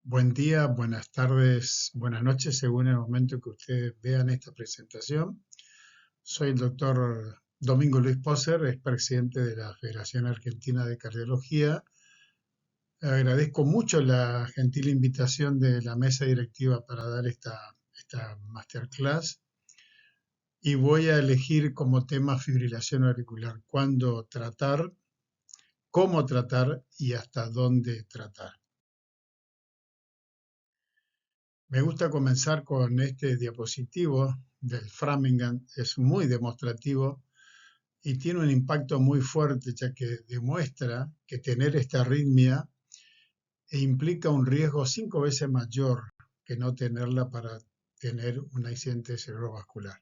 Buen día, buenas tardes, buenas noches, según el momento que ustedes vean esta presentación. Soy el doctor Domingo Luis Poser, es presidente de la Federación Argentina de Cardiología. Agradezco mucho la gentil invitación de la mesa directiva para dar esta masterclass y voy a elegir como tema fibrilación auricular, cuándo tratar, cómo tratar y hasta dónde tratar. Me gusta comenzar con este diapositivo del Framingham, es muy demostrativo y tiene un impacto muy fuerte, ya que demuestra que tener esta arritmia implica un riesgo 5 veces mayor que no tenerla para tener un accidente cerebrovascular.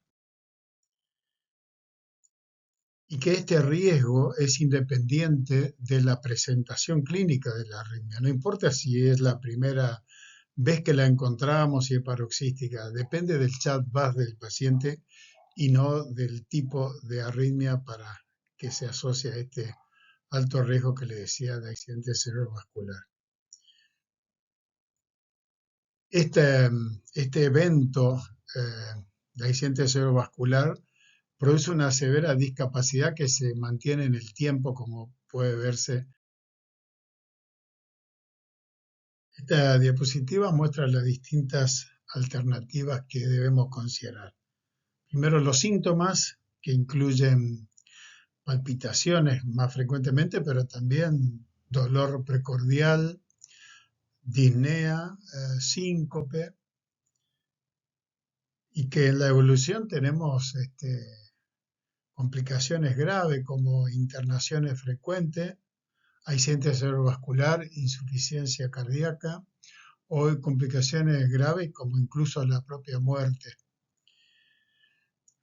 Y que este riesgo es independiente de la presentación clínica de la arritmia. No importa si es la primera vez que la encontramos y es paroxística, depende del chat VAS del paciente y no del tipo de arritmia para que se asocie a este alto riesgo que le decía de accidente cerebrovascular. Este evento de accidente cerebrovascular produce una severa discapacidad que se mantiene en el tiempo, como puede verse. Esta diapositiva muestra las distintas alternativas que debemos considerar. Primero, los síntomas, que incluyen palpitaciones más frecuentemente, pero también dolor precordial, disnea, síncope, y que en la evolución tenemos complicaciones graves como internaciones frecuentes, accidente cerebrovascular, insuficiencia cardíaca o complicaciones graves como incluso la propia muerte.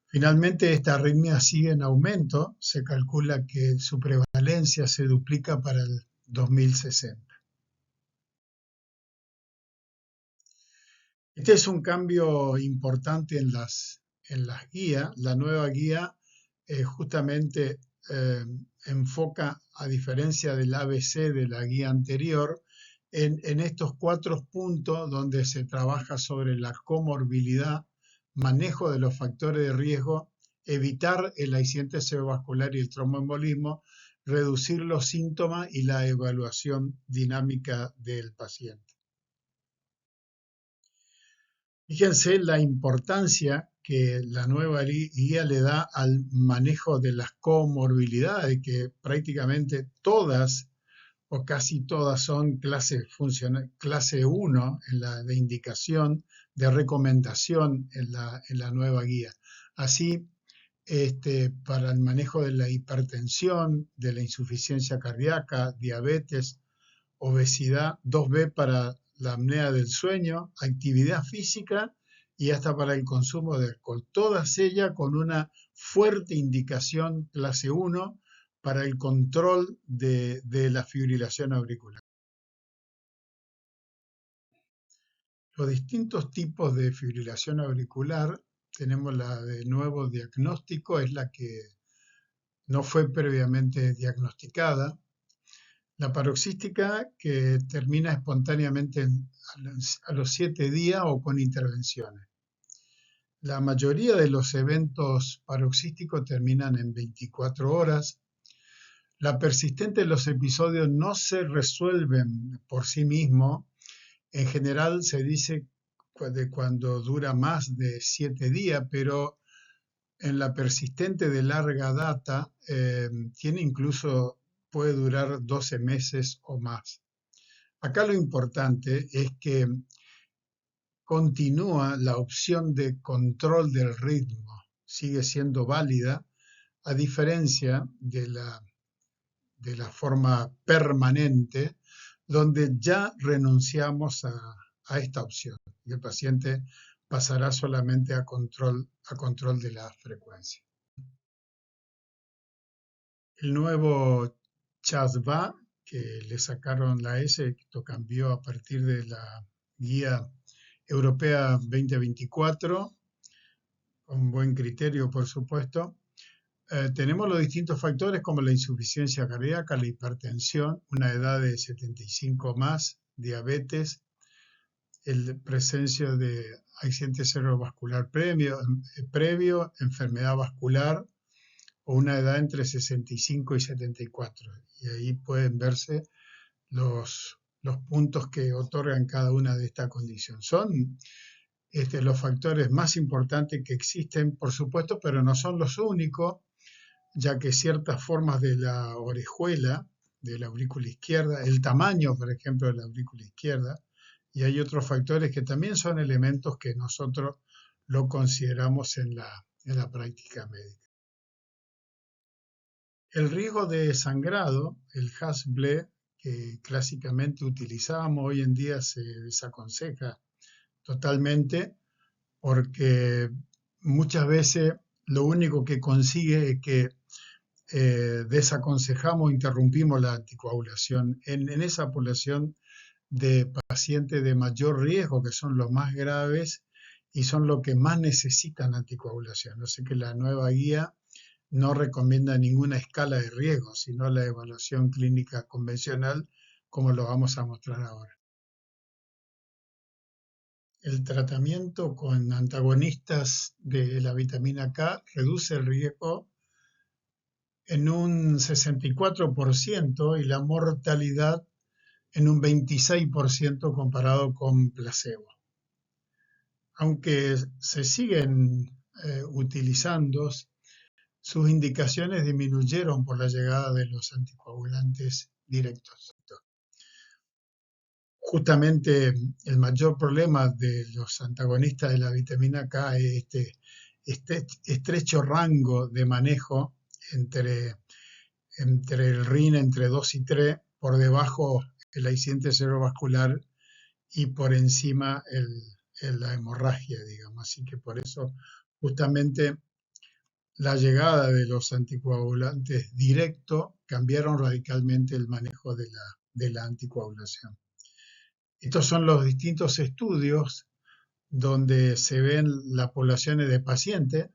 Finalmente, esta arritmia sigue en aumento. Se calcula que su prevalencia se duplica para el 2060. Este es un cambio importante en las guías. La nueva guía justamente enfoca, a diferencia del ABC de la guía anterior, en estos 4 puntos donde se trabaja sobre la comorbilidad, manejo de los factores de riesgo, evitar el accidente cerebrovascular y el tromboembolismo, reducir los síntomas y la evaluación dinámica del paciente. Fíjense la importancia que la nueva guía le da al manejo de las comorbilidades, que prácticamente todas o casi todas son clase 1 en la de indicación, de recomendación en la nueva guía. Así, para el manejo de la hipertensión, de la insuficiencia cardíaca, diabetes, obesidad, 2B para la apnea del sueño, actividad física y hasta para el consumo de alcohol. Todas ellas con una fuerte indicación clase 1 para el control de la fibrilación auricular. Los distintos tipos de fibrilación auricular, tenemos la de nuevo diagnóstico, es la que no fue previamente diagnosticada. La paroxística, que termina espontáneamente a los 7 días o con intervenciones. La mayoría de los eventos paroxísticos terminan en 24 horas. La persistente de los episodios no se resuelven por sí mismos. En general se dice de cuando dura más de 7 días, pero en la persistente de larga data puede durar 12 meses o más. Acá lo importante es que continúa la opción de control del ritmo, sigue siendo válida, a diferencia de la forma permanente, donde ya renunciamos a esta opción y el paciente pasará solamente a control de la frecuencia. El nuevo CHAS-VA, que le sacaron la S, esto cambió a partir de la guía europea 2024, con buen criterio, por supuesto. Tenemos los distintos factores como la insuficiencia cardíaca, la hipertensión, una edad de 75 más, diabetes, presencia de accidente cerebrovascular previo, enfermedad vascular o una edad entre 65 y 74. Y ahí pueden verse los puntos que otorgan cada una de estas condiciones. Son los factores más importantes que existen, por supuesto, pero no son los únicos, ya que ciertas formas de la orejuela, de la aurícula izquierda, el tamaño, por ejemplo, de la aurícula izquierda, y hay otros factores que también son elementos que nosotros lo consideramos en la práctica médica. El riesgo de sangrado, el HAS-BLE, que clásicamente utilizábamos, hoy en día se desaconseja totalmente porque muchas veces lo único que consigue es que desaconsejamos, interrumpimos la anticoagulación en esa población de pacientes de mayor riesgo, que son los más graves y son los que más necesitan anticoagulación. Así que la nueva guía no recomienda ninguna escala de riesgo, sino la evaluación clínica convencional, como lo vamos a mostrar ahora. El tratamiento con antagonistas de la vitamina K reduce el riesgo en un 64% y la mortalidad en un 26% comparado con placebo. Aunque se siguen utilizando, sus indicaciones disminuyeron por la llegada de los anticoagulantes directos. Justamente el mayor problema de los antagonistas de la vitamina K es este estrecho rango de manejo entre el RIN entre 2 y 3, por debajo el accidente cerebrovascular y por encima la hemorragia, digamos. Así que por eso justamente la llegada de los anticoagulantes directos cambiaron radicalmente el manejo de la anticoagulación. Estos son los distintos estudios donde se ven las poblaciones de pacientes.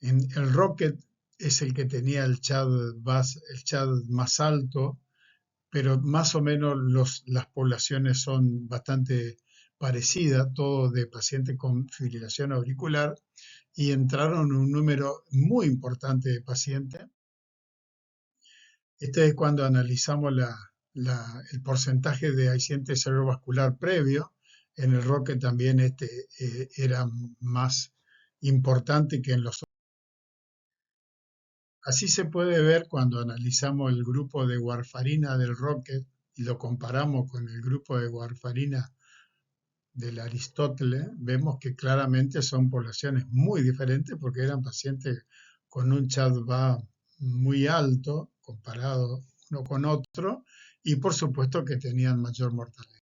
El Rocket es el que tenía el CHAD más alto, pero más o menos las poblaciones son bastante parecidas, todos de pacientes con fibrilación auricular, y entraron un número muy importante de pacientes. Este es cuando analizamos el porcentaje de accidente cerebrovascular previo. En el Rocket también era más importante que en los otros. Así se puede ver cuando analizamos el grupo de warfarina del Rocket y lo comparamos con el grupo de warfarina del Aristóteles, vemos que claramente son poblaciones muy diferentes porque eran pacientes con un CHA2DS2 muy alto comparado uno con otro y por supuesto que tenían mayor mortalidad.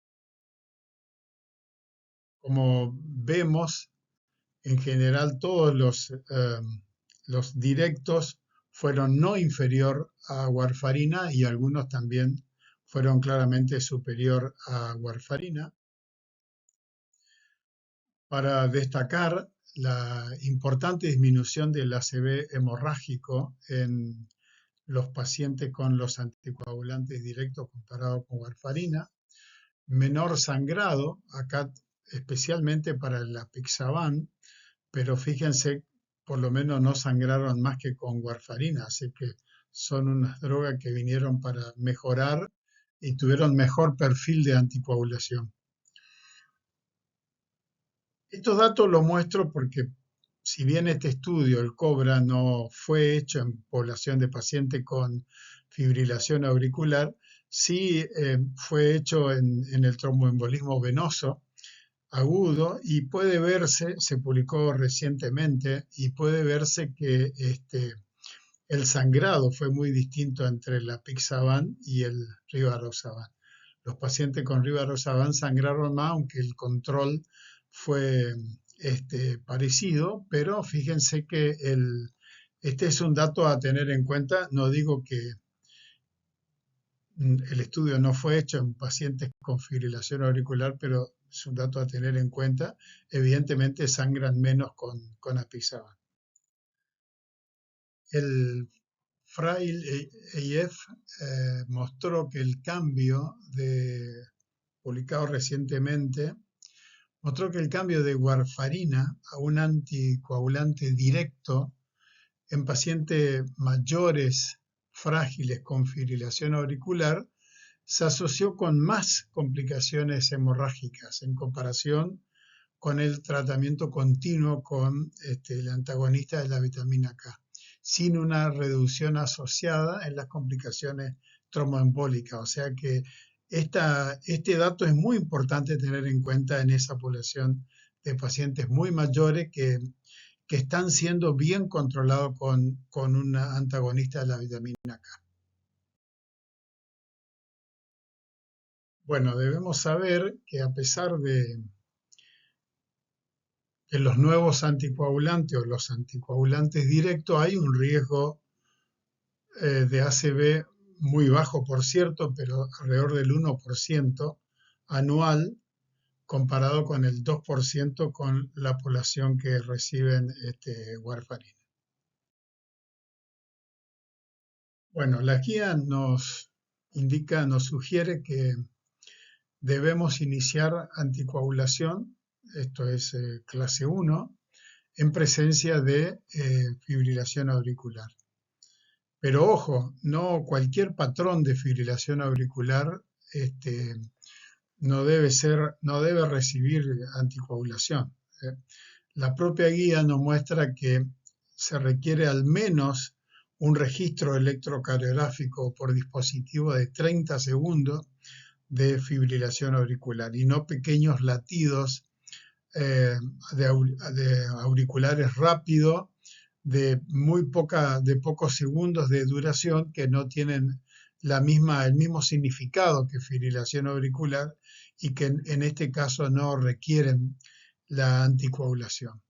Como vemos, en general todos los directos fueron no inferior a warfarina y algunos también fueron claramente superior a warfarina. Para destacar la importante disminución del ACV hemorrágico en los pacientes con los anticoagulantes directos comparados con warfarina, menor sangrado, acá especialmente para el apixaban, pero fíjense, por lo menos no sangraron más que con warfarina, así que son unas drogas que vinieron para mejorar y tuvieron mejor perfil de anticoagulación. Estos datos los muestro porque si bien este estudio, el COBRA, no fue hecho en población de pacientes con fibrilación auricular, sí fue hecho en el tromboembolismo venoso agudo y puede verse, se publicó recientemente, y puede verse que el sangrado fue muy distinto entre el apixaban y el rivaroxaban. Los pacientes con rivaroxaban sangraron más, aunque el control fue parecido, pero fíjense que este es un dato a tener en cuenta. No digo que el estudio no fue hecho en pacientes con fibrilación auricular, pero es un dato a tener en cuenta. Evidentemente sangran menos con apixaban. El Frail EIF mostró que el cambio publicado recientemente mostró que el cambio de warfarina a un anticoagulante directo en pacientes mayores frágiles con fibrilación auricular se asoció con más complicaciones hemorrágicas en comparación con el tratamiento continuo con el antagonista de la vitamina K, sin una reducción asociada en las complicaciones tromboembólicas. O sea que este dato es muy importante tener en cuenta en esa población de pacientes muy mayores que están siendo bien controlados con un antagonista de la vitamina K. Bueno, debemos saber que a pesar de los nuevos anticoagulantes o los anticoagulantes directos, hay un riesgo de ACV muy bajo, por cierto, pero alrededor del 1% anual, comparado con el 2% con la población que reciben warfarina. Bueno, la guía nos indica, nos sugiere que debemos iniciar anticoagulación, esto es clase 1, en presencia de fibrilación auricular. Pero ojo, no cualquier patrón de fibrilación auricular no debe recibir anticoagulación. La propia guía nos muestra que se requiere al menos un registro electrocardiográfico por dispositivo de 30 segundos de fibrilación auricular y no pequeños latidos de auriculares rápidos de pocos segundos de duración que no tienen el mismo significado que fibrilación auricular y que en este caso no requieren la anticoagulación.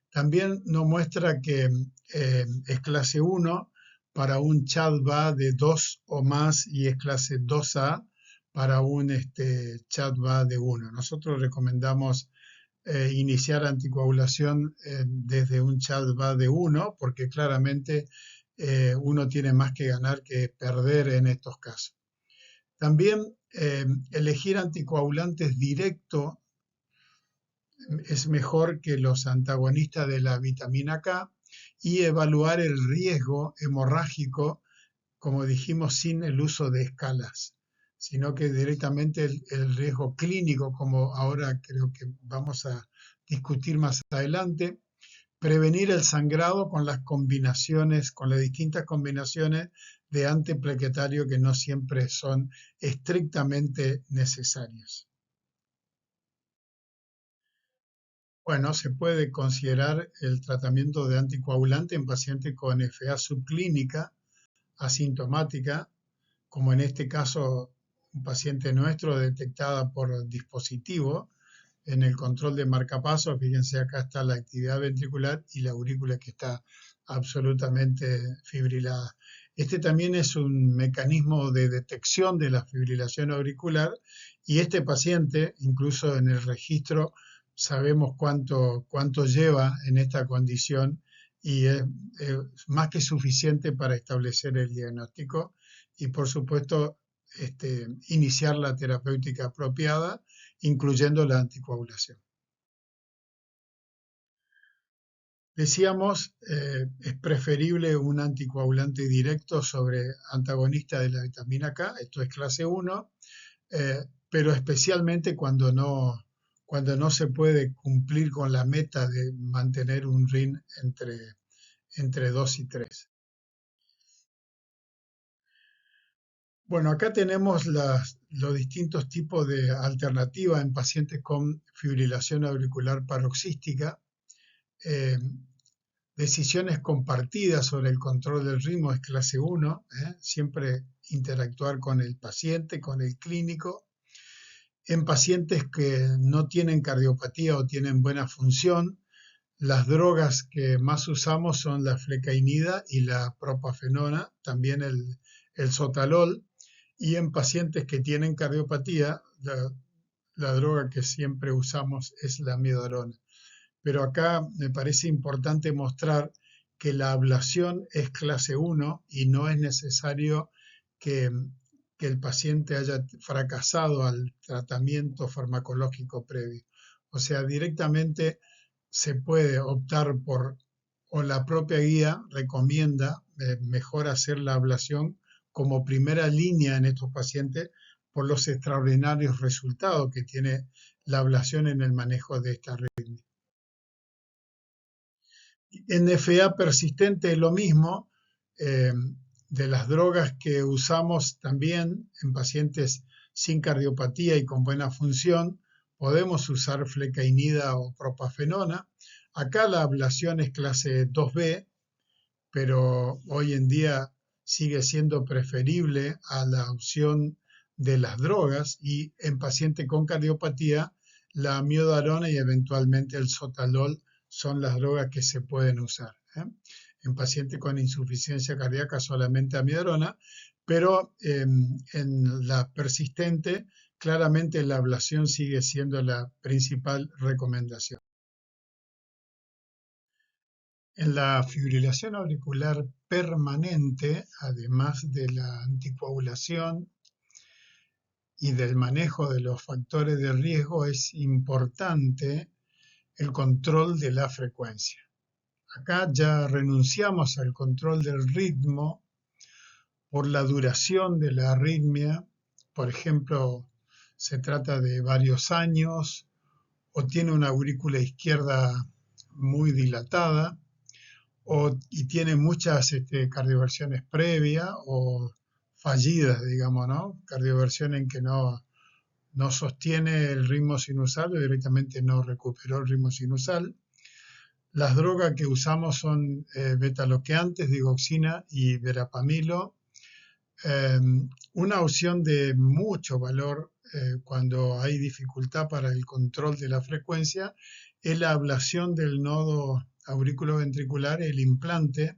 También nos muestra que es clase 1 para un CHA2-VA de 2 o más y es clase 2A para un CHA2-VA de 1. Nosotros recomendamos iniciar anticoagulación desde un CHA2-VA de 1 porque claramente uno tiene más que ganar que perder en estos casos. También elegir anticoagulantes directos es mejor que los antagonistas de la vitamina K y evaluar el riesgo hemorrágico, como dijimos, sin el uso de escalas, sino que directamente el riesgo clínico, como ahora creo que vamos a discutir más adelante, prevenir el sangrado con las combinaciones, con las distintas combinaciones de antiplaquetario que no siempre son estrictamente necesarias. Bueno, se puede considerar el tratamiento de anticoagulante en pacientes con FA subclínica asintomática, como en este caso un paciente nuestro detectada por dispositivo en el control de marcapasos. Fíjense, acá está la actividad ventricular y la aurícula que está absolutamente fibrilada. Este también es un mecanismo de detección de la fibrilación auricular y este paciente, incluso en el registro, sabemos cuánto lleva en esta condición y es más que suficiente para establecer el diagnóstico y, por supuesto, iniciar la terapéutica apropiada, incluyendo la anticoagulación. Decíamos, es preferible un anticoagulante directo sobre antagonista de la vitamina K, esto es clase 1, pero especialmente cuando no se puede cumplir con la meta de mantener un RIN entre 2 y 3. Bueno, acá tenemos los distintos tipos de alternativas en pacientes con fibrilación auricular paroxística. Decisiones compartidas sobre el control del ritmo es clase 1, siempre interactuar con el paciente, con el clínico. En pacientes que no tienen cardiopatía o tienen buena función, las drogas que más usamos son la flecainida y la propafenona, también el sotalol. Y en pacientes que tienen cardiopatía, la droga que siempre usamos es la amiodarona. Pero acá me parece importante mostrar que la ablación es clase 1 y no es necesario que el paciente haya fracasado al tratamiento farmacológico previo. O sea, directamente se puede optar por, o la propia guía recomienda mejor hacer la ablación como primera línea en estos pacientes por los extraordinarios resultados que tiene la ablación en el manejo de esta arritmia. NFA persistente es lo mismo, de las drogas que usamos también en pacientes sin cardiopatía y con buena función, podemos usar flecainida o propafenona. Acá la ablación es clase 2B, pero hoy en día sigue siendo preferible a la opción de las drogas y en paciente con cardiopatía, la amiodarona y eventualmente el sotalol son las drogas que se pueden usar. En paciente con insuficiencia cardíaca solamente amiodarona, pero en la persistente claramente la ablación sigue siendo la principal recomendación. En la fibrilación auricular permanente, además de la anticoagulación y del manejo de los factores de riesgo, es importante el control de la frecuencia. Acá ya renunciamos al control del ritmo por la duración de la arritmia. Por ejemplo, se trata de varios años o tiene una aurícula izquierda muy dilatada y tiene muchas cardioversiones previas o fallidas, digamos, ¿no? Cardioversión en que no sostiene el ritmo sinusal o directamente no recuperó el ritmo sinusal. Las drogas que usamos son beta-bloqueantes, digoxina y verapamilo. Una opción de mucho valor cuando hay dificultad para el control de la frecuencia es la ablación del nodo auriculoventricular, el implante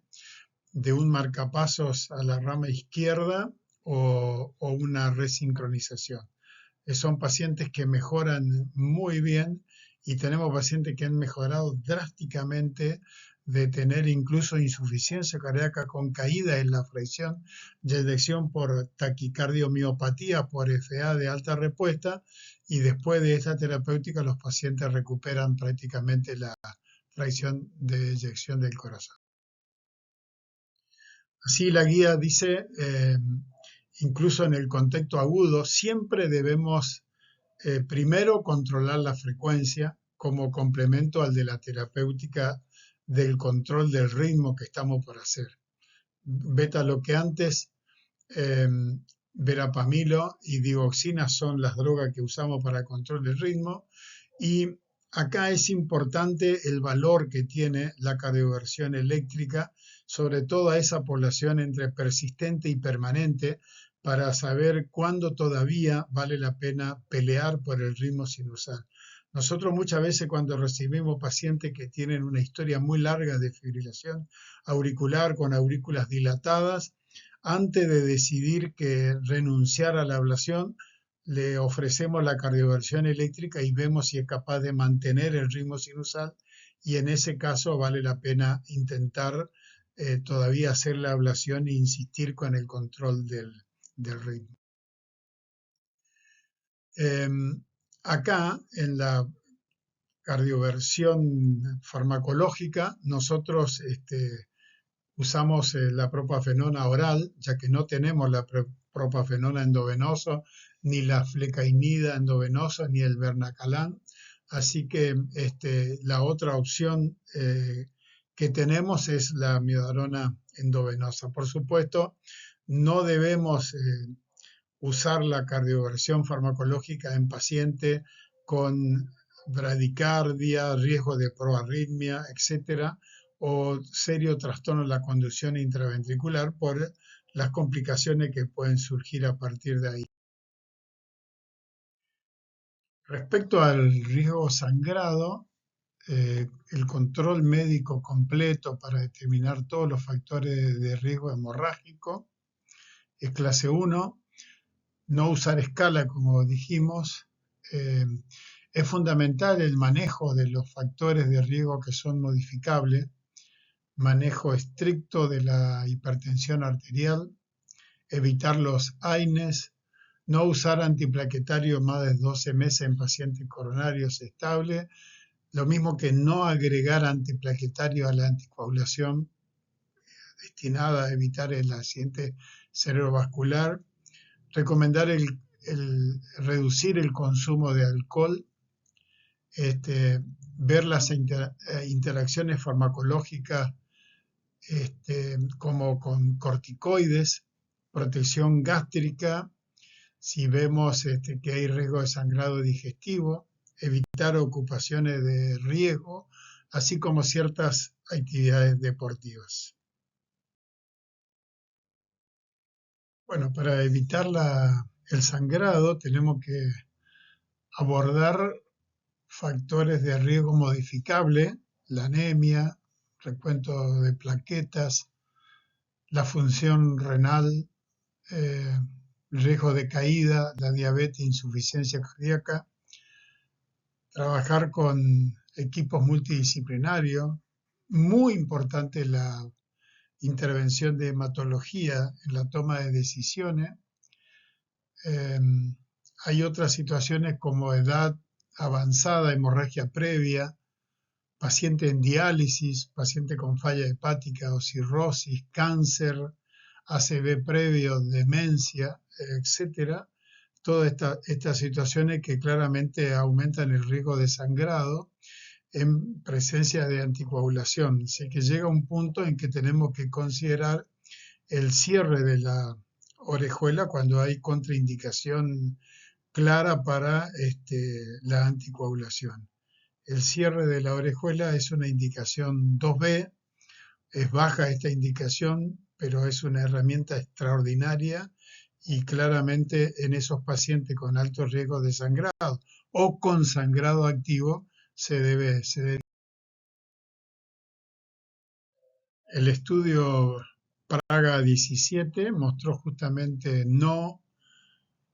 de un marcapasos a la rama izquierda o una resincronización. Son pacientes que mejoran muy bien y tenemos pacientes que han mejorado drásticamente de tener incluso insuficiencia cardíaca con caída en la fracción de eyección por taquicardiomiopatía por FA de alta respuesta, y después de esta terapéutica los pacientes recuperan prácticamente la fracción de eyección del corazón. Así la guía dice, incluso en el contexto agudo, siempre debemos primero controlar la frecuencia como complemento al de la terapéutica del control del ritmo que estamos por hacer. Beta-bloqueantes, verapamilo y digoxina son las drogas que usamos para control del ritmo, y acá es importante el valor que tiene la cardioversión eléctrica, sobre todo a esa población entre persistente y permanente, para saber cuándo todavía vale la pena pelear por el ritmo sinusal. Nosotros muchas veces cuando recibimos pacientes que tienen una historia muy larga de fibrilación auricular con aurículas dilatadas, antes de decidir que renunciar a la ablación, le ofrecemos la cardioversión eléctrica y vemos si es capaz de mantener el ritmo sinusal, y en ese caso vale la pena intentar todavía hacer la ablación e insistir con el control del ritmo. Acá en la cardioversión farmacológica nosotros usamos la propafenona oral, ya que no tenemos la propafenona endovenosa, ni la flecainida endovenosa, ni el vernacalán. Así que la otra opción que tenemos es la amiodarona endovenosa. Por supuesto, no debemos usar la cardioversión farmacológica en paciente con bradicardia, riesgo de proarritmia, etcétera, o serio trastorno de la conducción intraventricular por las complicaciones que pueden surgir a partir de ahí. Respecto al riesgo sangrado, el control médico completo para determinar todos los factores de riesgo hemorrágico es clase 1. No usar escala, como dijimos. Es fundamental el manejo de los factores de riesgo que son modificables, manejo estricto de la hipertensión arterial, evitar los AINES, No usar antiplaquetario más de 12 meses en pacientes coronarios estables. Lo mismo que no agregar antiplaquetario a la anticoagulación destinada a evitar el accidente cerebrovascular. Recomendar reducir el consumo de alcohol, ver las interacciones farmacológicas como con corticoides, protección gástrica, si vemos que hay riesgo de sangrado digestivo, evitar ocupaciones de riesgo, así como ciertas actividades deportivas. Bueno, para evitar el sangrado tenemos que abordar factores de riesgo modificable, la anemia, recuento de plaquetas, la función renal, eh, riesgo de caída, la diabetes, insuficiencia cardíaca, trabajar con equipos multidisciplinarios, muy importante la intervención de hematología en la toma de decisiones. Eh, Hay otras situaciones como edad avanzada, hemorragia previa, paciente en diálisis, paciente con falla hepática o cirrosis, cáncer, ACV previo, demencia, etcétera. Todas estas situaciones que claramente aumentan el riesgo de sangrado en presencia de anticoagulación. Así que llega un punto en que tenemos que considerar el cierre de la orejuela cuando hay contraindicación clara para la anticoagulación. El cierre de la orejuela es una indicación 2B, es baja esta indicación, pero es una herramienta extraordinaria y claramente en esos pacientes con alto riesgo de sangrado o con sangrado activo se debe. El estudio Praga 17 mostró justamente no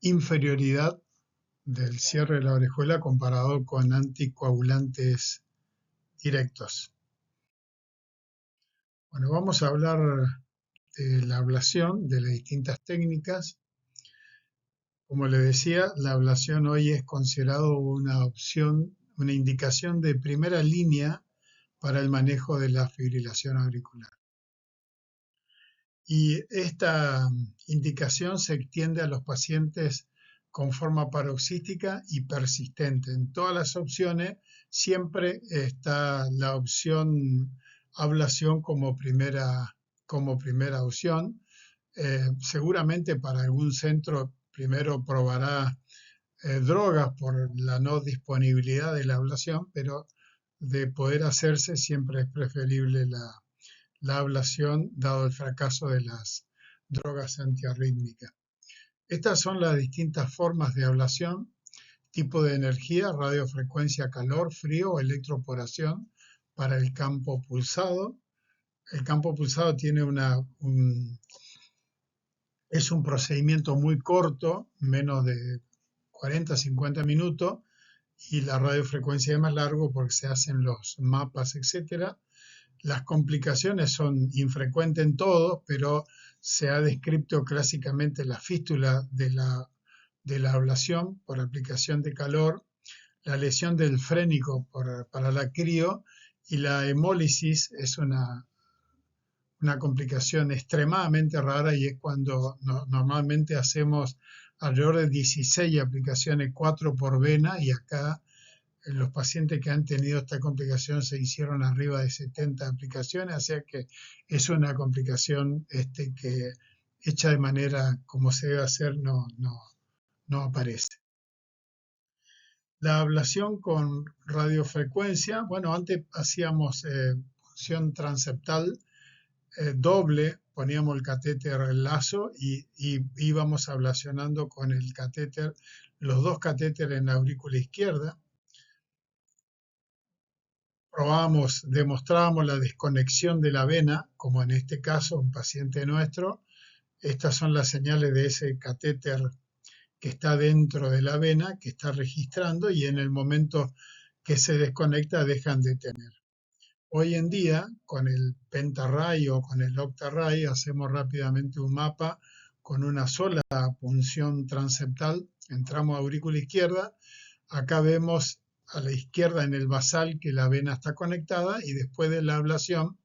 inferioridad del cierre de la orejuela comparado con anticoagulantes directos. Bueno, vamos a hablar de la ablación, de las distintas técnicas. Como le decía, la ablación hoy es considerado una opción, una indicación de primera línea para el manejo de la fibrilación auricular. Y esta indicación se extiende a los pacientes con forma paroxística y persistente. En todas las opciones siempre está la opción ablación como primera opción. Seguramente para algún centro primero probará drogas por la no disponibilidad de la ablación, pero de poder hacerse siempre es preferible la ablación dado el fracaso de las drogas antiarrítmicas. Estas son las distintas formas de ablación: tipo de energía, radiofrecuencia, calor, frío o electroporación para el campo pulsado. El campo pulsado tiene es un procedimiento muy corto, menos de 40, 50 minutos, y la radiofrecuencia es más largo porque se hacen los mapas, etcétera. Las complicaciones son infrecuentes en todos, pero se ha descrito clásicamente la fístula de la ablación por aplicación de calor, la lesión del frénico para la crío, y la hemólisis es una complicación extremadamente rara y es cuando normalmente hacemos alrededor de 16 aplicaciones, 4 por vena, y acá los pacientes que han tenido esta complicación se hicieron arriba de 70 aplicaciones, o sea que es una complicación que hecha de manera como se debe hacer no aparece. La ablación con radiofrecuencia, bueno, antes hacíamos punción transeptal doble, poníamos el catéter en lazo y íbamos ablacionando con el catéter, los dos catéteres en la aurícula izquierda. Demostrábamos la desconexión de la vena, como en este caso, un paciente nuestro. Estas son las señales de ese catéter que está dentro de la vena, que está registrando, y en el momento que se desconecta dejan de tener. Hoy en día, con el pentarray o con el octarray, hacemos rápidamente un mapa con una sola punción transeptal, entramos a aurícula izquierda, acá vemos a la izquierda en el basal que la vena está conectada y después de la ablación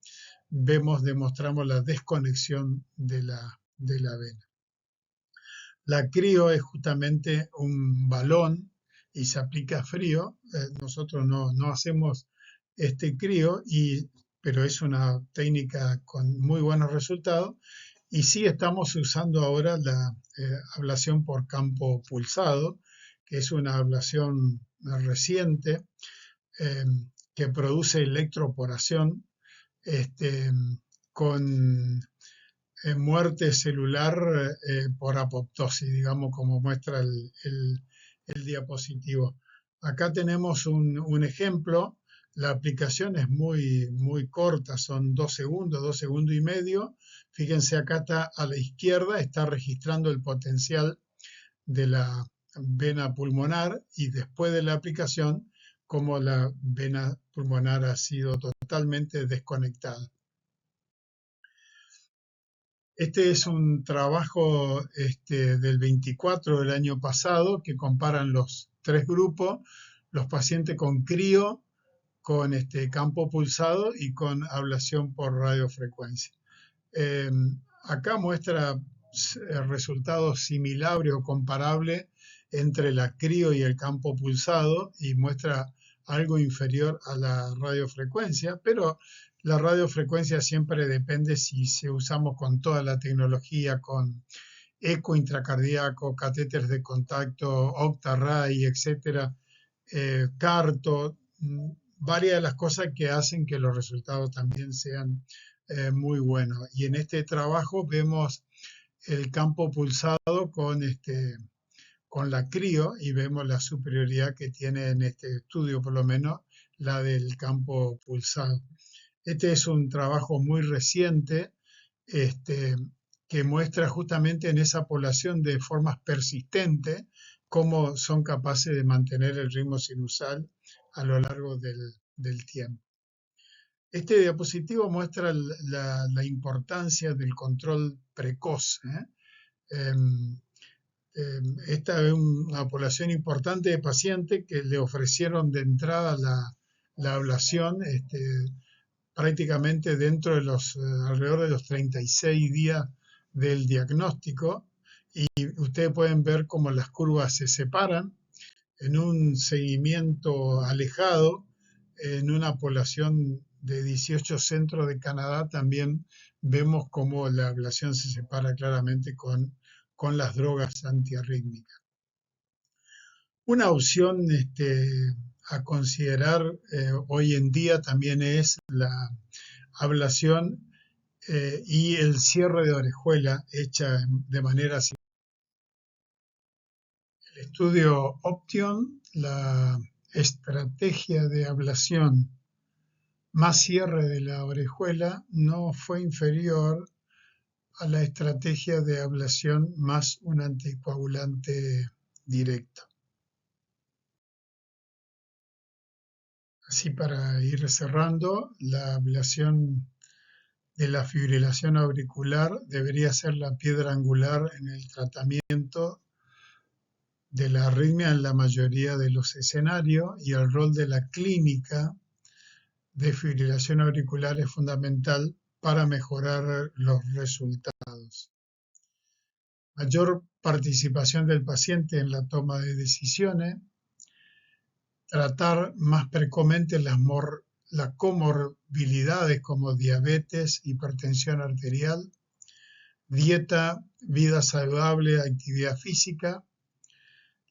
demostramos la desconexión de la vena. La crio es justamente un balón y se aplica frío. Nosotros no hacemos este crio, pero es una técnica con muy buenos resultados. Y sí estamos usando ahora la ablación por campo pulsado, que es una ablación reciente eh, que produce electroporación este, con muerte celular por apoptosis, digamos, como muestra el diapositivo. Acá tenemos un ejemplo. La aplicación es muy corta, son 2 segundos y medio. Fíjense, acá está a la izquierda, está registrando el potencial de la vena pulmonar y después de la aplicación, como la vena pulmonar ha sido totalmente desconectada. Este es un trabajo del 24 del año pasado que comparan los 3 grupos, los pacientes con crío, con campo pulsado y con ablación por radiofrecuencia. Eh, Acá muestra resultados similares o comparables entre la crío y el campo pulsado y muestra algo inferior a la radiofrecuencia, pero la radiofrecuencia siempre depende si se usamos con toda la tecnología, con eco intracardíaco, catéteres de contacto, Octaray, etcétera, Carto, varias de las cosas que hacen que los resultados también sean muy buenos. Y en este trabajo vemos el campo pulsado con la crío y vemos la superioridad que tiene en este estudio, por lo menos la del campo pulsado. Este es un trabajo muy reciente que muestra justamente en esa población de formas persistentes cómo son capaces de mantener el ritmo sinusal a lo largo del tiempo. Este diapositivo muestra la importancia del control precoz. Esta es una población importante de pacientes que le ofrecieron de entrada la ablación prácticamente dentro de alrededor de los 36 días del diagnóstico, y ustedes pueden ver cómo las curvas se separan en un seguimiento alejado. En una población de 18 centros de Canadá también vemos cómo la ablación se separa claramente con las drogas antiarrítmicas. Una opción a considerar hoy en día también es la ablación y el cierre de orejuela hecha de manera similar. El estudio Option, la estrategia de ablación más cierre de la orejuela, no fue inferior a la estrategia de ablación más un anticoagulante directo. Así, para ir cerrando, la ablación de la fibrilación auricular debería ser la piedra angular en el tratamiento de la arritmia en la mayoría de los escenarios, y el rol de la clínica de fibrilación auricular es fundamental para mejorar los resultados. Mayor participación del paciente en la toma de decisiones, tratar más precozmente las comorbilidades como diabetes, hipertensión arterial, dieta, vida saludable, actividad física.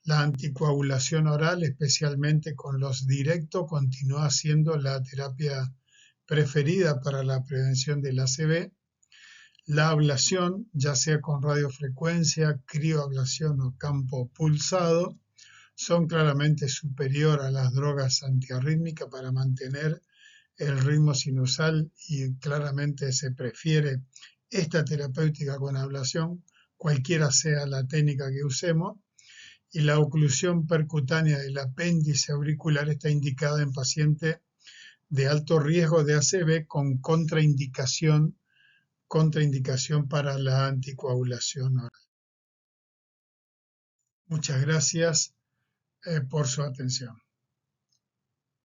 La anticoagulación oral, especialmente con los directos, continúa siendo la terapia preferida para la prevención del ACV. La ablación, ya sea con radiofrecuencia, crioablación o campo pulsado, son claramente superior a las drogas antiarrítmicas para mantener el ritmo sinusal, y claramente se prefiere esta terapéutica con ablación, cualquiera sea la técnica que usemos. Y la oclusión percutánea del apéndice auricular está indicada en pacientes de alto riesgo de ACV con contraindicación para la anticoagulación oral. Muchas gracias por su atención.